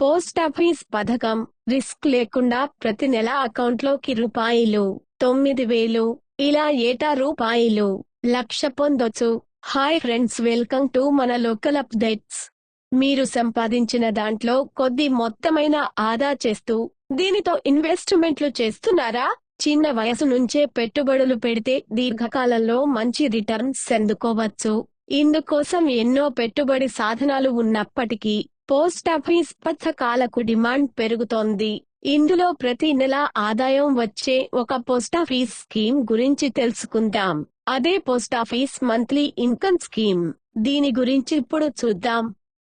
Post office పథకం risk లేకుండా ప్రతి నెల అకౌంట్లోకి రూ. 9,000 ఇలా ఏటా రూ. 1,00,000 పొందొచ్చు. హాయ్ ఫ్రెండ్స్, వెల్కమ్ టు మన లోకల్ అప్డేట్స్. మీరు సంపాదించిన దాంట్లో కొద్ది మొత్తమైన ఆదా చేస్తూ దీనితో ఇన్వెస్ట్మెంట్లు చేస్తున్నారా? చిన్న వయసు నుంచే పెట్టుబడులు పెడితే దీర్ఘకాలంలో మంచి రిటర్న్స్ అందుకోవచ్చు. ఇందుకోసం ఎన్నో పెట్టుబడి సాధనాలు ఉన్నప్పటికీ పోస్టాఫీస్ పథకాలకు డిమాండ్ పెరుగుతోంది. ఇందులో ప్రతి నెల ఆదాయం వచ్చే ఒక పోస్టాఫీస్ స్కీమ్ గురించి తెలుసుకుందాం. అదే పోస్టాఫీస్ మంత్లీ ఇన్కమ్ స్కీమ్. దీని గురించి ఇప్పుడు చూద్దాం.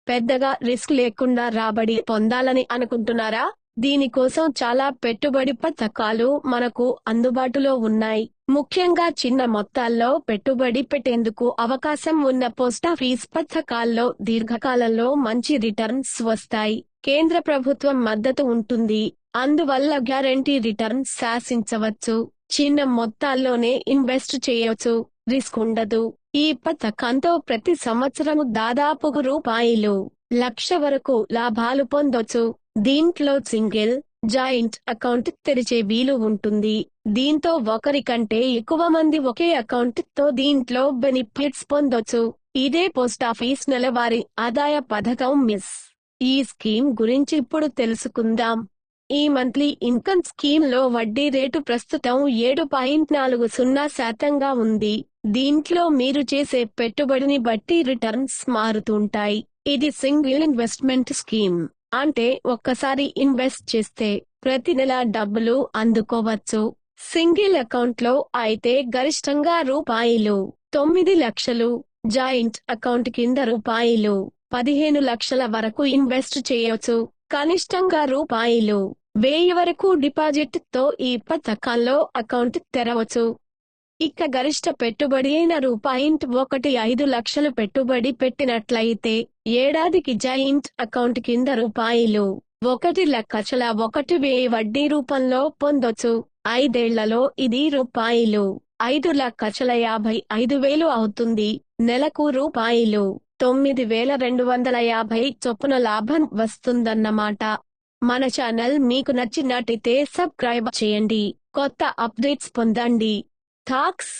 పెద్దగా రిస్క్ లేకుండా రాబడి పొందాలని అనుకుంటున్నారా? దీనికోసం చాలా పెట్టుబడి పథకాలు మనకు అందుబాటులో ఉన్నాయి. ముఖ్యంగా చిన్న మొత్తాల్లో పెట్టుబడి పెట్టేందుకు అవకాశం ఉన్న పోస్టాఫీస్ పథకాల్లో దీర్ఘకాలంలో మంచి రిటర్న్స్ వస్తాయి. కేంద్ర ప్రభుత్వం మద్దతు ఉంటుంది. అందువల్ల గ్యారెంటీ రిటర్న్స్ శాసించవచ్చు. చిన్న మొత్తాల్లోనే ఇన్వెస్ట్ చేయొచ్చు. రిస్క్ ఉండదు. ఈ పథకంతో ప్రతి సంవత్సరం దాదాపు రూ. 1,00,000 వరకు లాభాలు పొందొచ్చు. దీంట్లో సింగిల్, జాయింట్ అకౌంట్ తెరిచే వీలు ఉంటుంది. దీంతో ఒకరి కంటే ఎక్కువ మంది ఒకే అకౌంట్ తో దీంట్లో బెనిఫిట్స్ పొందొచ్చు. ఇదే పోస్టాఫీస్ నెలవారీ ఆదాయ పథకం మిస్. ఈ స్కీమ్ గురించి ఇప్పుడు తెలుసుకుందాం. ఈ మంత్లీ ఇన్కమ్ స్కీమ్ లో వడ్డీ రేటు ప్రస్తుతం 7.40% ఉంది. దీంట్లో మీరు చేసే పెట్టుబడిని బట్టి రిటర్న్స్ మారుతుంటాయి. ఇది సింగిల్ ఇన్వెస్ట్మెంట్ స్కీమ్. అంటే ఒక్కసారి ఇన్వెస్ట్ చేస్తే ప్రతి నెల డబ్బులు అందుకోవచ్చు. సింగిల్ అకౌంట్ లో అయితే గరిష్టంగా రూ. 9,00,000, జాయింట్ అకౌంట్ కింద రూ. 15,00,000 వరకు ఇన్వెస్ట్ చేయొచ్చు. కనిష్టంగా రూ. 1,000 వరకు డిపాజిట్ తో ఈ పథకంలో అకౌంట్ తెరవచ్చు. ఇక గరిష్ట పెట్టుబడి అయిన రూ. 1,5,00,000 పెట్టుబడి పెట్టినట్లయితే ఏడాదికి జాయింట్ అకౌంట్ కింద రూ. 1,01,000 వడ్డీ రూపంలో పొందొచ్చు. 5 ఏళ్లలో ఇది రూ. 5,55,000 అవుతుంది. నెలకు రూ. 9,250 చొప్పున లాభం వస్తుందన్నమాట. మన ఛానల్ మీకు నచ్చినట్టయితే సబ్స్క్రైబ్ చేయండి. కొత్త అప్డేట్స్ పొందండి. థాంక్స్.